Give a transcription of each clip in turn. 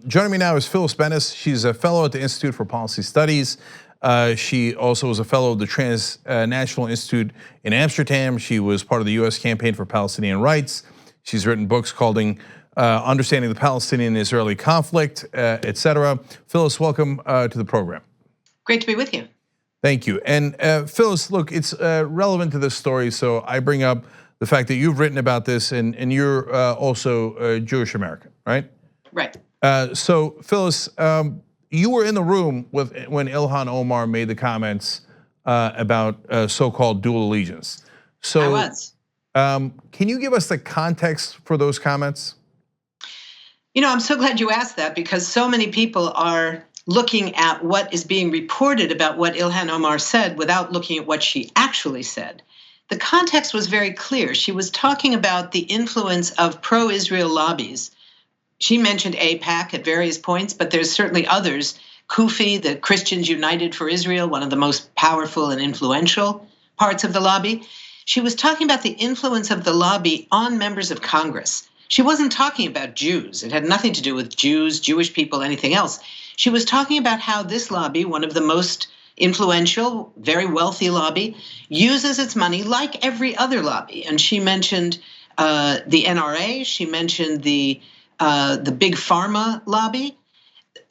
Joining me now is Phyllis Bennis. She's a fellow at the Institute for Policy Studies. She also was a fellow of the Transnational Institute in Amsterdam. She was part of the US campaign for Palestinian rights. She's written books called Understanding the Palestinian-Israeli Conflict, etc. Phyllis, welcome to the program. Great to be with you. Thank you. And Phyllis, look, it's relevant to this story, so I bring up the fact that you've written about this and you're also Jewish American, right? Right. So Phyllis, you were in the room when Ilhan Omar made the comments about so-called dual allegiance. So I was. Can you give us the context for those comments? You know, I'm so glad you asked that because so many people are looking at what is being reported about what Ilhan Omar said without looking at what she actually said. The context was very clear. She was talking about the influence of pro-Israel lobbies. She mentioned AIPAC at various points, but there's certainly others. CUFI, the Christians United for Israel, one of the most powerful and influential parts of the lobby. She was talking about the influence of the lobby on members of Congress. She wasn't talking about Jews. It had nothing to do with Jews, Jewish people, anything else. She was talking about how this lobby, one of the most influential, very wealthy lobby, uses its money like every other lobby. And she mentioned the NRA. She mentioned the big pharma lobby.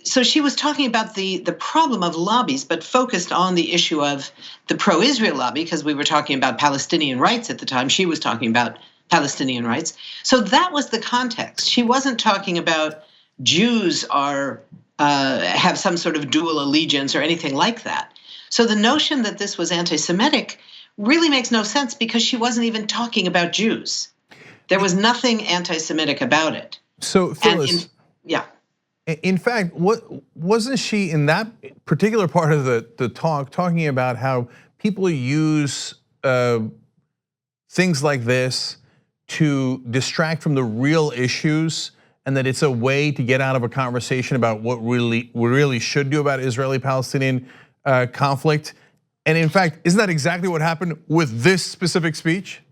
So she was talking about the problem of lobbies, but focused on the issue of the pro-Israel lobby, because we were talking about Palestinian rights at the time. She was talking about Palestinian rights. So that was the context. She wasn't talking about Jews have some sort of dual allegiance or anything like that. So the notion that this was anti-Semitic really makes no sense because she wasn't even talking about Jews. There was nothing anti-Semitic about it. So Phyllis, in fact, what wasn't she in that particular part of the talk talking about how people use things like this to distract from the real issues, and that it's a way to get out of a conversation about what we really should do about Israeli-Palestinian conflict? And in fact, isn't that exactly what happened with this specific speech?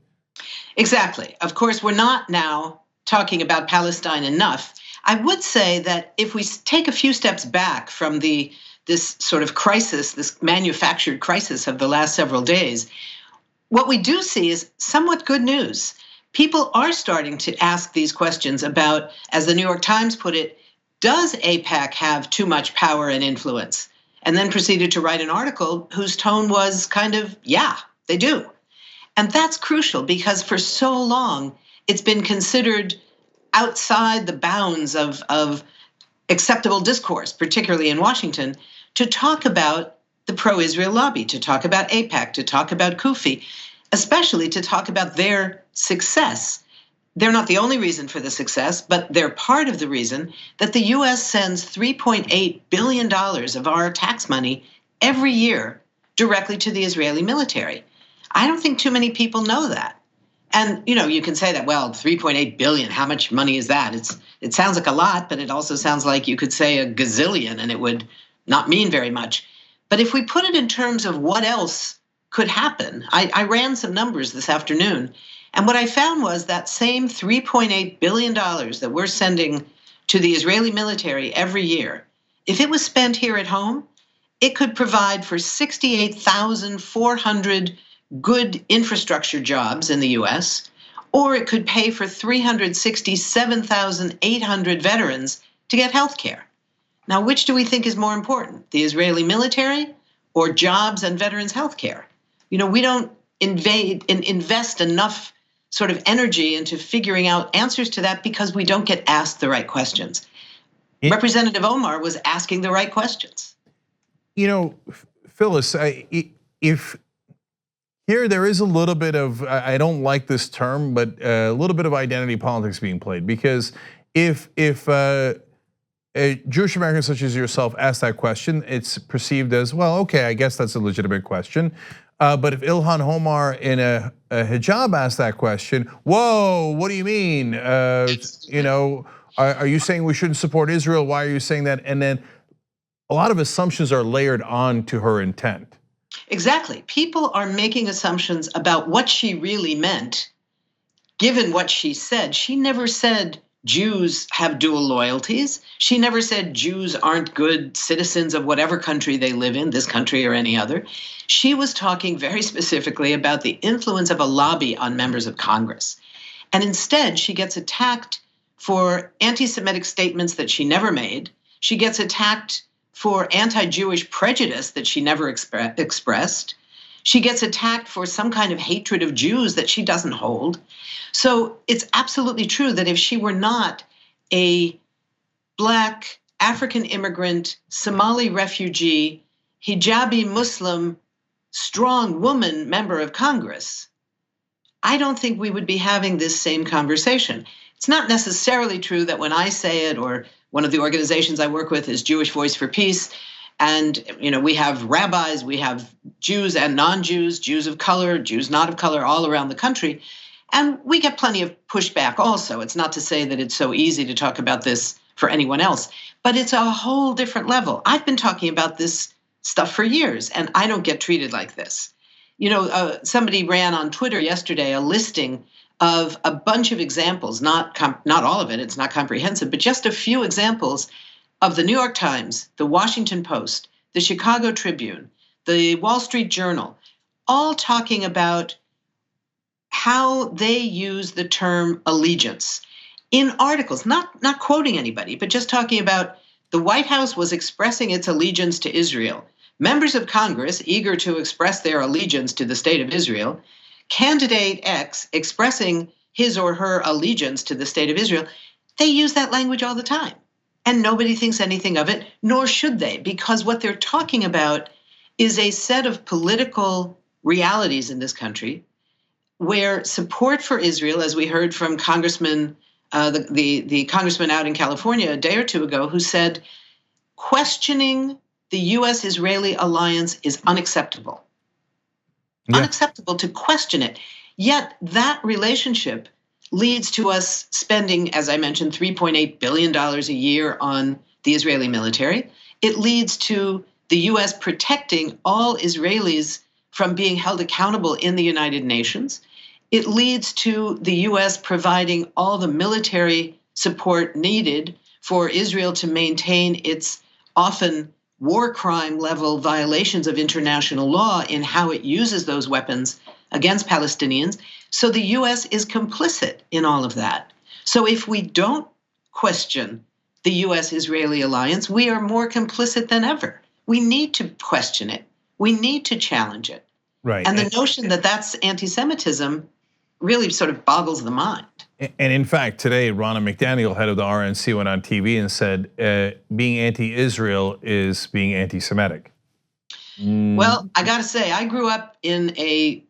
Exactly. Of course, we're not now talking about Palestine enough. I would say that if we take a few steps back from this sort of crisis, this manufactured crisis of the last several days, what we do see is somewhat good news. People are starting to ask these questions about, as the New York Times put it, does AIPAC have too much power and influence? And then proceeded to write an article whose tone was kind of, yeah, they do. And that's crucial because for so long, it's been considered outside the bounds of acceptable discourse, particularly in Washington, to talk about the pro-Israel lobby, to talk about AIPAC, to talk about CUFI, especially to talk about their success. They're not the only reason for the success, but they're part of the reason that the US sends $3.8 billion of our tax money every year directly to the Israeli military. I don't think too many people know that. And you can say that, well, 3.8 billion, how much money is that? It sounds like a lot, but it also sounds like you could say a gazillion and it would not mean very much. But if we put it in terms of what else could happen, I ran some numbers this afternoon, and what I found was that same $3.8 billion that we're sending to the Israeli military every year, if it was spent here at home, it could provide for 68,400 good infrastructure jobs in the US, or it could pay for 367,800 veterans to get health care. Now, which do we think is more important, the Israeli military or jobs and veterans health care? We don't invest enough sort of energy into figuring out answers to that because we don't get asked the right questions. Representative Omar was asking the right questions. Phyllis, if here there is a little bit of, I don't like this term, but a little bit of identity politics being played, because if a Jewish American such as yourself asks that question, it's perceived as, well, okay, I guess that's a legitimate question. But if Ilhan Omar in a hijab asks that question, whoa, what do you mean? Are you saying we shouldn't support Israel? Why are you saying that? And then a lot of assumptions are layered on to her intent. Exactly. People are making assumptions about what she really meant, given what she said. She never said Jews have dual loyalties. She never said Jews aren't good citizens of whatever country they live in, this country or any other. She was talking very specifically about the influence of a lobby on members of Congress. And instead, she gets attacked for anti-Semitic statements that she never made. She gets attacked for anti-Jewish prejudice that she never expressed. She gets attacked for some kind of hatred of Jews that she doesn't hold. So it's absolutely true that if she were not a Black African immigrant, Somali refugee, hijabi Muslim, strong woman member of Congress, I don't think we would be having this same conversation. It's not necessarily true that when I say it, or one of the organizations I work with is Jewish Voice for Peace, and we have rabbis, we have Jews and non-Jews, Jews of color, Jews not of color, all around the country. And we get plenty of pushback also. It's not to say that it's so easy to talk about this for anyone else, but it's a whole different level. I've been talking about this stuff for years, and I don't get treated like this. Somebody ran on Twitter yesterday a listing of a bunch of examples, not all of it, it's not comprehensive, but just a few examples of the New York Times, the Washington Post, the Chicago Tribune, the Wall Street Journal, all talking about how they use the term allegiance in articles, not quoting anybody, but just talking about the White House was expressing its allegiance to Israel. Members of Congress eager to express their allegiance to the state of Israel, candidate X expressing his or her allegiance to the state of Israel, they use that language all the time. And nobody thinks anything of it, nor should they, because what they're talking about is a set of political realities in this country where support for Israel, as we heard from Congressman, the congressman out in California a day or two ago, who said, questioning the U.S.-Israeli alliance is unacceptable. Yeah. Unacceptable to question it. Yet that relationship leads to us spending, as I mentioned, $3.8 billion a year on the Israeli military. It leads to the U.S. protecting all Israelis from being held accountable in the United Nations. It leads to the U.S. providing all the military support needed for Israel to maintain its often war crime level violations of international law in how it uses those weapons against Palestinians. So the U.S. is complicit in all of that. So if we don't question the U.S.-Israeli alliance, we are more complicit than ever. We need to question it. We need to challenge it. Right. And the notion that that's anti-Semitism really sort of boggles the mind. And in fact, today, Ronna McDaniel, head of the RNC, went on TV and said being anti-Israel is being anti-Semitic. Well, I got to say, I grew up in a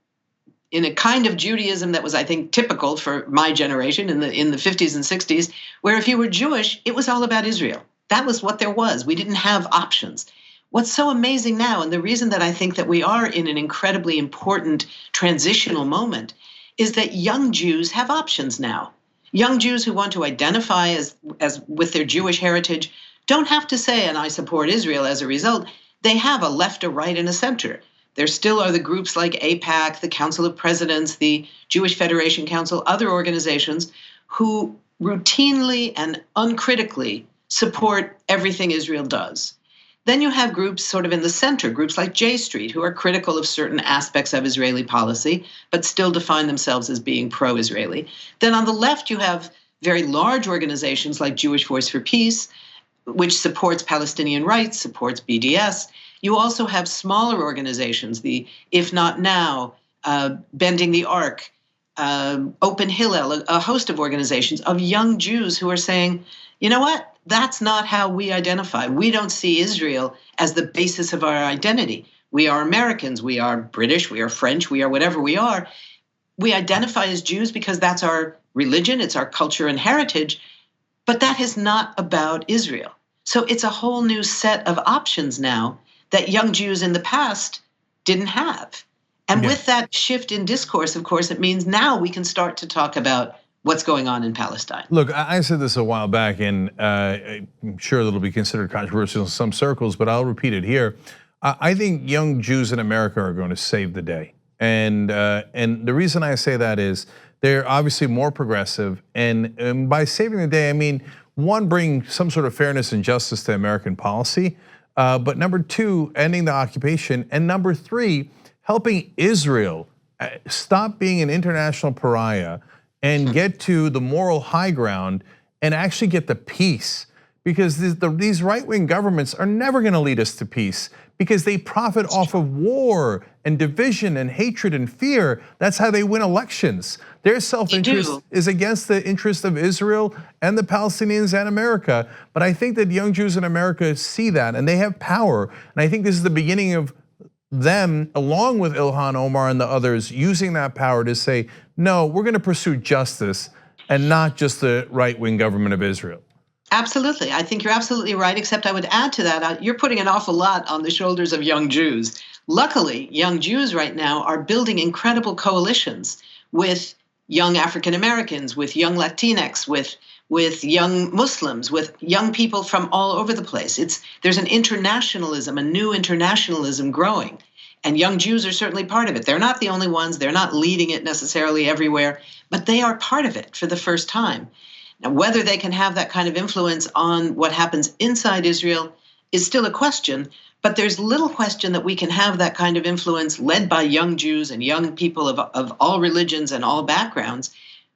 kind of Judaism that was, I think, typical for my generation in the 50s and 60s, where if you were Jewish, it was all about Israel. That was what there was. We didn't have options. What's so amazing now, and the reason that I think that we are in an incredibly important transitional moment, is that young Jews have options now. Young Jews who want to identify as with their Jewish heritage don't have to say, and I support Israel as a result. They have a left, a right, and a center. There still are the groups like AIPAC, the Council of Presidents, the Jewish Federation Council, other organizations who routinely and uncritically support everything Israel does. Then you have groups sort of in the center, groups like J Street, who are critical of certain aspects of Israeli policy, but still define themselves as being pro-Israeli. Then on the left, you have very large organizations like Jewish Voice for Peace, which supports Palestinian rights, supports BDS. You also have smaller organizations, the If Not Now, Bending the Arc, Open Hillel, a host of organizations of young Jews who are saying, you know what? That's not how we identify. We don't see Israel as the basis of our identity. We are Americans, we are British, we are French, we are whatever we are. We identify as Jews because that's our religion, it's our culture and heritage, but that is not about Israel. So it's a whole new set of options now that young Jews in the past didn't have. And with that shift in discourse, of course, it means now we can start to talk about what's going on in Palestine. Look, I said this a while back, and I'm sure that'll be considered controversial in some circles, but I'll repeat it here. I think young Jews in America are going to save the day. And the reason I say that is They're obviously more progressive, and by saving the day, I mean, one, bring some sort of fairness and justice to American policy, but number two, ending the occupation, and number three, helping Israel stop being an international pariah and get to the moral high ground and actually get the peace. Because these right-wing governments are never gonna lead us to peace because they profit off of war and division and hatred and fear. That's how they win elections. Their self-interest is against the interest of Israel and the Palestinians and America. But I think that young Jews in America see that and they have power. And I think this is the beginning of them, along with Ilhan Omar and the others, using that power to say, no, we're gonna pursue justice and not just the right-wing government of Israel. Absolutely. I think you're absolutely right, except I would add to that, you're putting an awful lot on the shoulders of young Jews. Luckily, young Jews right now are building incredible coalitions with young African Americans, with young Latinx, with young Muslims, with young people from all over the place. There's an internationalism, a new internationalism growing. And young Jews are certainly part of it. They're not the only ones, they're not leading it necessarily everywhere, but they are part of it for the first time. Now, whether they can have that kind of influence on what happens inside Israel is still a question, but there's little question that we can have that kind of influence led by young Jews and young people of all religions and all backgrounds.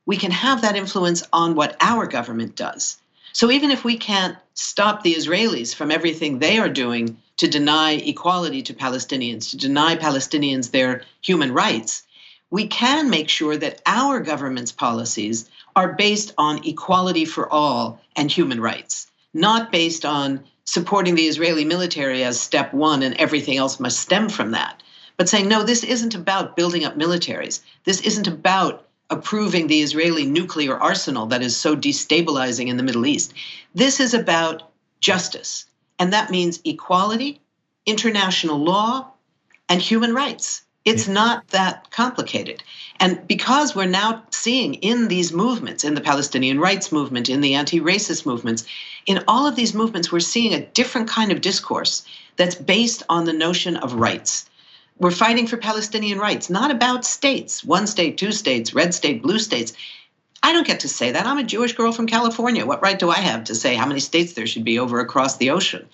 We can have that influence on what our government does. So even if we can't stop the Israelis from everything they are doing to deny equality to Palestinians, to deny Palestinians their human rights, we can make sure that our government's policies are based on equality for all and human rights, not based on supporting the Israeli military as step one and everything else must stem from that. But saying, no, this isn't about building up militaries. This isn't about approving the Israeli nuclear arsenal that is so destabilizing in the Middle East. This is about justice. And that means equality, international law, and human rights. It's not that complicated. And because we're now seeing in these movements, in the Palestinian rights movement, in the anti-racist movements, in all of these movements, we're seeing a different kind of discourse that's based on the notion of rights. We're fighting for Palestinian rights, not about states, one state, two states, red state, blue states. I don't get to say that. I'm a Jewish girl from California. What right do I have to say how many states there should be over across the ocean?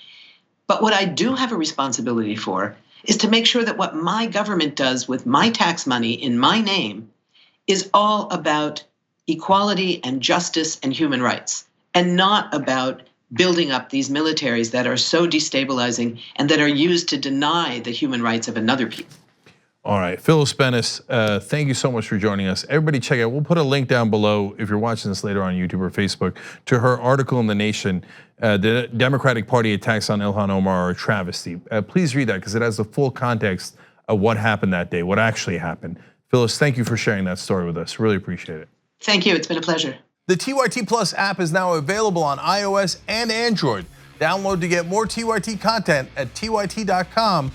But what I do have a responsibility for is to make sure that what my government does with my tax money in my name is all about equality and justice and human rights, and not about building up these militaries that are so destabilizing and that are used to deny the human rights of another people. All right, Phyllis Bennis, thank you so much for joining us. Everybody check out, we'll put a link down below if you're watching this later on YouTube or Facebook to her article in The Nation, the Democratic Party attacks on Ilhan Omar are a travesty. Please read that because it has the full context of what happened that day, what actually happened. Phyllis, thank you for sharing that story with us, really appreciate it. Thank you, it's been a pleasure. The TYT Plus app is now available on iOS and Android. Download to get more TYT content at tyt.com/app.